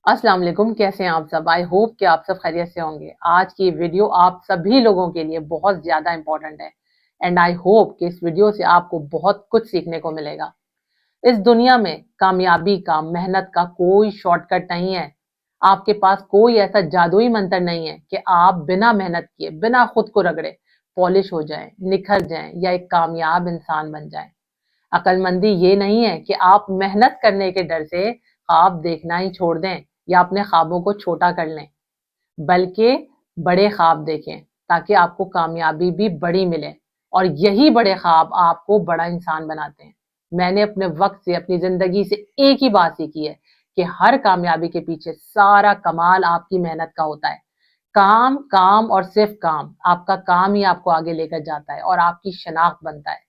अस्सलाम वालेकुम, कैसे हैं आप सब। आई होप कि आप सब खैरियत से होंगे। आज की वीडियो आप सभी लोगों के लिए बहुत ज़्यादा इंपॉर्टेंट है एंड आई होप कि इस वीडियो से आपको बहुत कुछ सीखने को मिलेगा। इस दुनिया में कामयाबी का, मेहनत का कोई शॉर्टकट नहीं है। आपके पास कोई ऐसा जादुई मंत्र नहीं है कि आप बिना मेहनत किए, बिना खुद को रगड़े पॉलिश हो जाएं, निखर जाएं या एक कामयाब इंसान बन जाएं। अक्लमंदी ये नहीं है कि आप मेहनत करने के डर से ख्वाब देखना ही छोड़ दें या अपने ख्वाबों को छोटा कर लें, बल्कि बड़े ख्वाब देखें ताकि आपको कामयाबी भी बड़ी मिले और यही बड़े ख्वाब आपको बड़ा इंसान बनाते हैं। मैंने अपने वक्त से, अपनी जिंदगी से एक ही बात सीखी है कि हर कामयाबी के पीछे सारा कमाल आपकी मेहनत का होता है। काम, काम और सिर्फ काम। आपका काम ही आपको आगे लेकर जाता है और आपकी शनाख्त बनता है।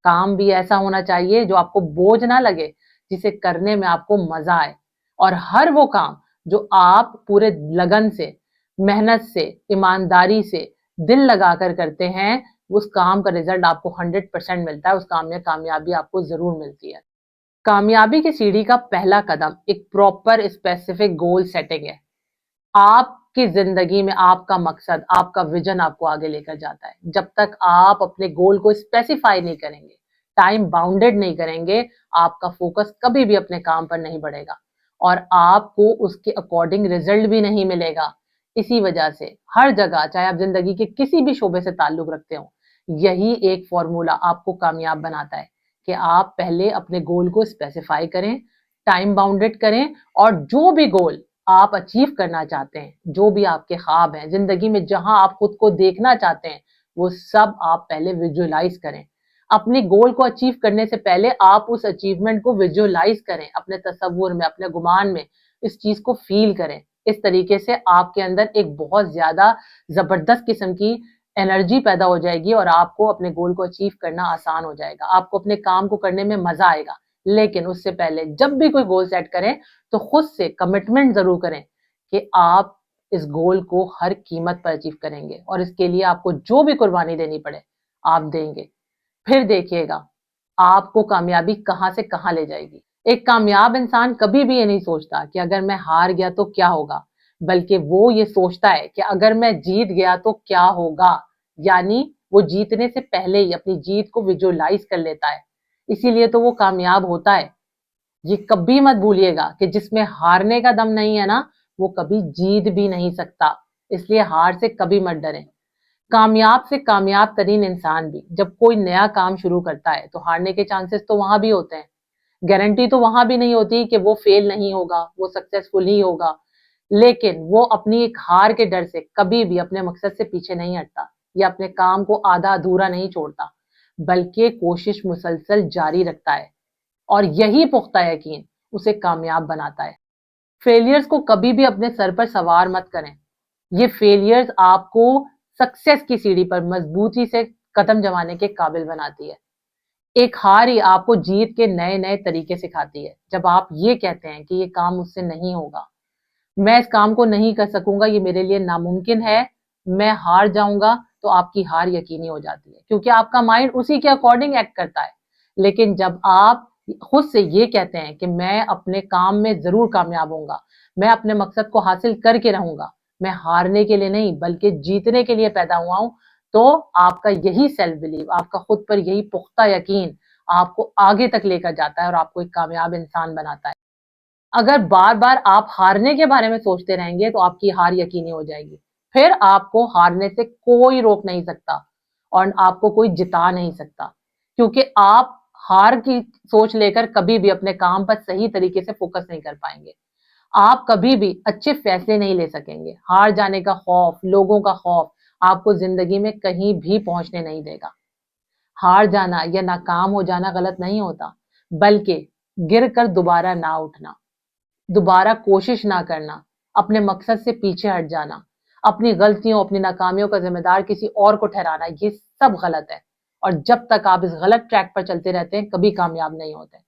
काम भी ऐसा होना चाहिए जो आपको बोझ ना लगे, जिसे करने में आपको मजा आए। और हर वो काम जो आप पूरे लगन से, मेहनत से, ईमानदारी से, दिल लगाकर करते हैं, उस काम का रिजल्ट आपको 100% मिलता है। उस काम में कामयाबी आपको जरूर मिलती है। कामयाबी की सीढ़ी का पहला कदम एक प्रॉपर स्पेसिफिक गोल सेटिंग है। आपकी जिंदगी में आपका मकसद, आपका विजन आपको आगे लेकर जाता है। जब तक आप अपने गोल को स्पेसिफाई नहीं करेंगे, टाइम बाउंडेड नहीं करेंगे, आपका फोकस कभी भी अपने काम पर नहीं बढ़ेगा और आपको उसके अकॉर्डिंग रिजल्ट भी नहीं मिलेगा। इसी वजह से हर जगह, चाहे आप जिंदगी के किसी भी शोबे से ताल्लुक रखते हो, यही एक फॉर्मूला आपको कामयाब बनाता है कि आप पहले अपने गोल को स्पेसिफाई करें, टाइम बाउंडेड करें और जो भी गोल आप अचीव करना चाहते हैं, जो भी आपके ख्वाब हैं, जिंदगी में जहां आप खुद को देखना चाहते हैं, वो सब आप पहले विजुअलाइज करें। अपने गोल को अचीव करने से पहले आप उस अचीवमेंट को विजुअलाइज करें, अपने तसव्वुर में, अपने गुमान में इस चीज को फील करें। इस तरीके से आपके अंदर एक बहुत ज्यादा जबरदस्त किस्म की एनर्जी पैदा हो जाएगी और आपको अपने गोल को अचीव करना आसान हो जाएगा। आपको अपने काम को करने में मजा आएगा। लेकिन उससे पहले जब भी कोई गोल सेट करें तो खुद से कमिटमेंट जरूर करें कि आप इस गोल को हर कीमत पर अचीव करेंगे और इसके लिए आपको जो भी कुर्बानी देनी पड़े आप देंगे। फिर देखिएगा आपको कामयाबी कहां से कहां ले जाएगी। एक कामयाब इंसान कभी भी ये नहीं सोचता कि अगर मैं हार गया तो क्या होगा, बल्कि वो ये सोचता है कि अगर मैं जीत गया तो क्या होगा। यानी वो जीतने से पहले ही अपनी जीत को विजुअलाइज कर लेता है, इसीलिए तो वो कामयाब होता है। ये कभी मत भूलिएगा कि जिसमें हारने का दम नहीं है ना, वो कभी जीत भी नहीं सकता। इसलिए हार से कभी मत डरें। कामयाब से कामयाब तरीन इंसान भी जब कोई नया काम शुरू करता है तो हारने के चांसेस तो वहां भी होते हैं। गारंटी तो वहां भी नहीं होती कि वो फेल नहीं होगा, वो सक्सेसफुल ही होगा। लेकिन वो अपनी एक हार के डर से कभी भी अपने मकसद से पीछे नहीं हटता या अपने काम को आधा अधूरा नहीं छोड़ता, बल्कि कोशिश मुसलसल जारी रखता है और यही पुख्ता यकीन उसे कामयाब बनाता है। फेलियर्स को कभी भी अपने सर पर सवार मत करें। ये फेलियर्स आपको सक्सेस की सीढ़ी पर मजबूती से कदम जमाने के काबिल बनाती है। एक हार ही आपको जीत के नए नए तरीके सिखाती है। जब आप ये कहते हैं कि ये काम मुझसे नहीं होगा, मैं इस काम को नहीं कर सकूंगा, ये मेरे लिए नामुमकिन है, मैं हार जाऊंगा, तो आपकी हार यकीनी हो जाती है क्योंकि आपका माइंड उसी के अकॉर्डिंग एक्ट करता है। लेकिन जब आप खुद से ये कहते हैं कि मैं अपने काम में जरूर कामयाब होऊंगा, मैं अपने मकसद को हासिल करके रहूंगा, मैं हारने के लिए नहीं बल्कि जीतने के लिए पैदा हुआ हूं, तो आपका यही सेल्फ बिलीव, आपका खुद पर यही पुख्ता यकीन आपको आगे तक लेकर जाता है और आपको एक कामयाब इंसान बनाता है। अगर बार बार आप हारने के बारे में सोचते रहेंगे तो आपकी हार यकीनी हो जाएगी। फिर आपको हारने से कोई रोक नहीं सकता और आपको कोई जिता नहीं सकता, क्योंकि आप हार की सोच लेकर कभी भी अपने काम पर सही तरीके से फोकस नहीं कर पाएंगे। आप कभी भी अच्छे फैसले नहीं ले सकेंगे। हार जाने का खौफ, लोगों का खौफ आपको जिंदगी में कहीं भी पहुंचने नहीं देगा। हार जाना या नाकाम हो जाना गलत नहीं होता, बल्कि गिर कर दोबारा ना उठना, दोबारा कोशिश ना करना, अपने मकसद से पीछे हट जाना, अपनी गलतियों, अपनी नाकामियों का जिम्मेदार किसी और को ठहराना, ये सब गलत है। और जब तक आप इस गलत ट्रैक पर चलते रहते हैं, कभी कामयाब नहीं होते।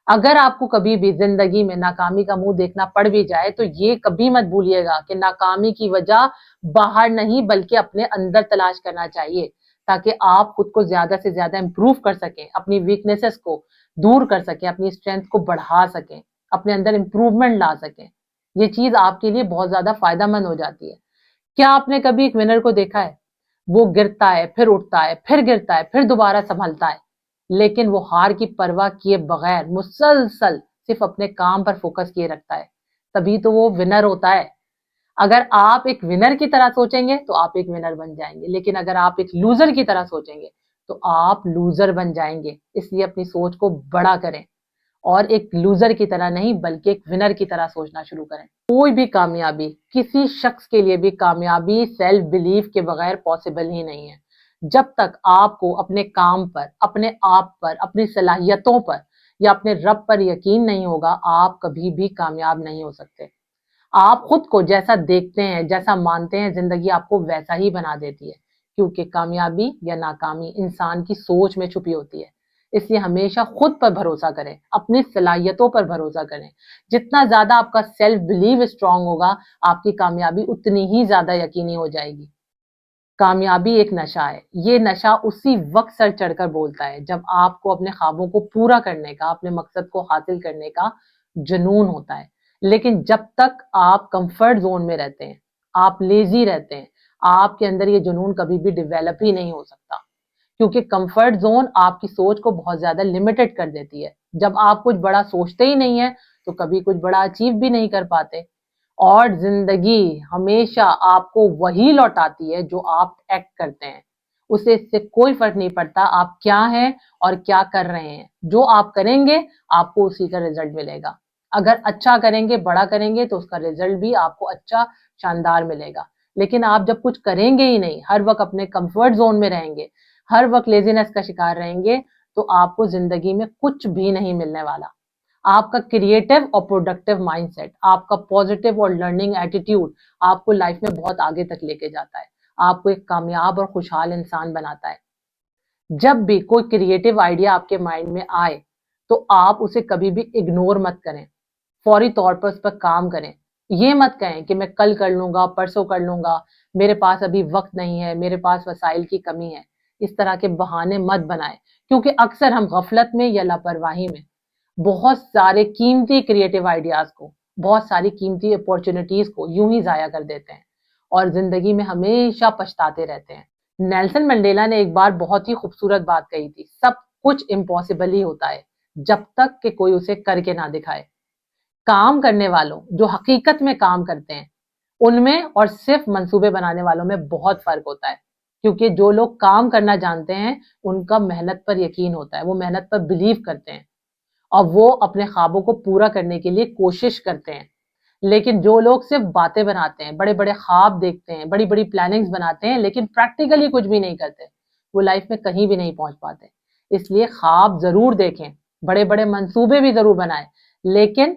अगर आपको कभी भी जिंदगी में नाकामी का मुंह देखना पड़ भी जाए तो ये कभी मत भूलिएगा कि नाकामी की वजह बाहर नहीं बल्कि अपने अंदर तलाश करना चाहिए, ताकि आप खुद को ज्यादा से ज्यादा इंप्रूव कर सकें, अपनी वीकनेसेस को दूर कर सकें, अपनी स्ट्रेंथ को बढ़ा सकें, अपने अंदर इंप्रूवमेंट ला सकें। یہ چیز آپ کے لیے بہت زیادہ فائدہ مند ہو جاتی ہے۔ کیا آپ نے کبھی ایک ونر کو دیکھا ہے؟ وہ گرتا ہے، پھر اٹھتا ہے، پھر گرتا ہے، پھر دوبارہ سنبھلتا ہے، لیکن وہ ہار کی پرواہ کیے بغیر مسلسل صرف اپنے کام پر فوکس کیے رکھتا ہے، تبھی تو وہ ونر ہوتا ہے۔ اگر آپ ایک ونر کی طرح سوچیں گے تو آپ ایک ونر بن جائیں گے، لیکن اگر آپ ایک لوزر کی طرح سوچیں گے تو آپ لوزر بن جائیں گے۔ اس لیے اپنی سوچ کو بڑا کریں اور ایک لوزر کی طرح نہیں بلکہ ایک ونر کی طرح سوچنا شروع کریں۔ کوئی بھی کامیابی، کسی شخص کے لیے بھی کامیابی سیلف بلیف کے بغیر پاسبل ہی نہیں ہے۔ جب تک آپ کو اپنے کام پر، اپنے آپ پر، اپنی صلاحیتوں پر یا اپنے رب پر یقین نہیں ہوگا، آپ کبھی بھی کامیاب نہیں ہو سکتے۔ آپ خود کو جیسا دیکھتے ہیں، جیسا مانتے ہیں، زندگی آپ کو ویسا ہی بنا دیتی ہے، کیونکہ کامیابی یا ناکامی انسان کی سوچ میں چھپی ہوتی ہے۔ اس لیے ہمیشہ خود پر بھروسہ کریں، اپنی صلاحیتوں پر بھروسہ کریں۔ جتنا زیادہ آپ کا سیلف بلیو اسٹرانگ ہوگا، آپ کی کامیابی اتنی ہی زیادہ یقینی ہو جائے گی۔ کامیابی ایک نشہ ہے۔ یہ نشہ اسی وقت سر چڑھ کر بولتا ہے جب آپ کو اپنے خوابوں کو پورا کرنے کا، اپنے مقصد کو حاصل کرنے کا جنون ہوتا ہے۔ لیکن جب تک آپ کمفرٹ زون میں رہتے ہیں، آپ لیزی رہتے ہیں، آپ کے اندر یہ جنون کبھی بھی ڈیویلپ ہی نہیں ہو سکتا، کیونکہ کمفرٹ زون آپ کی سوچ کو بہت زیادہ لمیٹڈ کر دیتی ہے۔ جب آپ کچھ بڑا سوچتے ہی نہیں ہیں تو کبھی کچھ بڑا اچیو بھی نہیں کر پاتے، اور زندگی ہمیشہ آپ کو وہی لوٹاتی ہے جو آپ ایکٹ کرتے ہیں۔ اسے اس سے کوئی فرق نہیں پڑتا آپ کیا ہیں اور کیا کر رہے ہیں، جو آپ کریں گے آپ کو اسی کا رزلٹ ملے گا۔ اگر اچھا کریں گے، بڑا کریں گے تو اس کا رزلٹ بھی آپ کو اچھا، شاندار ملے گا۔ لیکن آپ جب کچھ کریں گے ہی نہیں، ہر وقت اپنے کمفرٹ زون میں رہیں گے، ہر وقت لیزینس کا شکار رہیں گے، تو آپ کو زندگی میں کچھ بھی نہیں ملنے والا۔ آپ کا کریٹو اور پروڈکٹیو مائنڈ سیٹ، آپ کا پازیٹیو اور لرننگ ایٹیٹیوڈ آپ کو لائف میں بہت آگے تک لے کے جاتا ہے، آپ کو ایک کامیاب اور خوشحال انسان بناتا ہے۔ جب بھی کوئی کریٹو آئیڈیا آپ کے مائنڈ میں آئے تو آپ اسے کبھی بھی اگنور مت کریں، فوری طور پر اس پر کام کریں۔ یہ مت کہیں کہ میں کل کر لوں گا، پرسوں کر لوں گا، میرے پاس ابھی وقت نہیں ہے، میرے پاس وسائل کی کمی ہے۔ اس طرح کے بہانے مت بنائیں، کیونکہ اکثر ہم غفلت میں یا لاپرواہی میں بہت سارے قیمتی کریٹو آئیڈیاز کو، بہت ساری قیمتی اپورچونٹیز کو یوں ہی ضائع کر دیتے ہیں اور زندگی میں ہمیشہ پچھتاتے رہتے ہیں۔ نیلسن منڈیلا نے ایک بار بہت ہی خوبصورت بات کہی تھی، سب کچھ امپاسبل ہی ہوتا ہے جب تک کہ کوئی اسے کر کے نہ دکھائے۔ کام کرنے والوں جو حقیقت میں کام کرتے ہیں ان میں اور صرف منصوبے بنانے والوں میں بہت فرق ہوتا ہے، کیونکہ جو لوگ کام کرنا جانتے ہیں ان کا محنت پر یقین ہوتا ہے، وہ محنت پر بلیو کرتے ہیں اور وہ اپنے خوابوں کو پورا کرنے کے لیے کوشش کرتے ہیں۔ لیکن جو لوگ صرف باتیں بناتے ہیں، بڑے بڑے خواب دیکھتے ہیں، بڑی بڑی پلاننگز بناتے ہیں لیکن پریکٹیکلی کچھ بھی نہیں کرتے، وہ لائف میں کہیں بھی نہیں پہنچ پاتے۔ اس لیے خواب ضرور دیکھیں، بڑے بڑے منصوبے بھی ضرور بنائیں، لیکن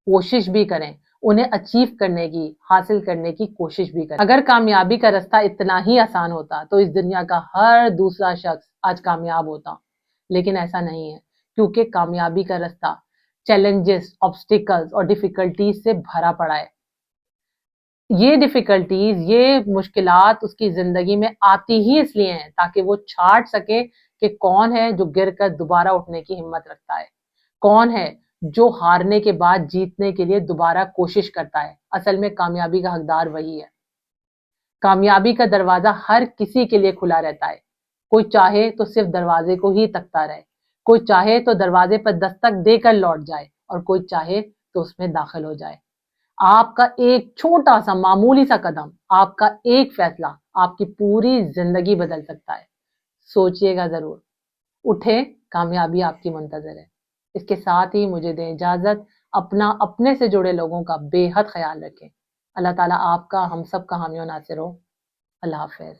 کوشش بھی کریں، انہیں اچیو کرنے کی، حاصل کرنے کی کوشش بھی کریں۔ اگر کامیابی کا رستہ اتنا ہی آسان ہوتا تو اس دنیا کا ہر دوسرا شخص آج کامیاب ہوتا، لیکن ایسا نہیں ہے، کیونکہ کامیابی کا رستہ چیلنجز، آبسٹیکلز اور ڈیفیکلٹیز سے بھرا پڑا ہے۔ یہ ڈیفیکلٹیز، یہ مشکلات اس کی زندگی میں آتی ہی اس لیے ہیں تاکہ وہ چھانٹ سکے کہ کون ہے جو گر کر دوبارہ اٹھنے کی ہمت رکھتا ہے، کون ہے جو ہارنے کے بعد جیتنے کے لیے دوبارہ کوشش کرتا ہے۔ اصل میں کامیابی کا حقدار وہی ہے۔ کامیابی کا دروازہ ہر کسی کے لیے کھلا رہتا ہے، کوئی چاہے تو صرف دروازے کو ہی تکتا رہے، کوئی چاہے تو دروازے پر دستک دے کر لوٹ جائے اور کوئی چاہے تو اس میں داخل ہو جائے۔ آپ کا ایک چھوٹا سا معمولی سا قدم، آپ کا ایک فیصلہ آپ کی پوری زندگی بدل سکتا ہے۔ سوچئے گا ضرور، اٹھیں، کامیابی آپ کی منتظر ہے۔ اس کے ساتھ ہی مجھے دیں اجازت، اپنا، اپنے سے جڑے لوگوں کا بے حد خیال رکھیں۔ اللہ تعالیٰ آپ کا، ہم سب کا حامی و ناصر ہو۔ اللہ حافظ۔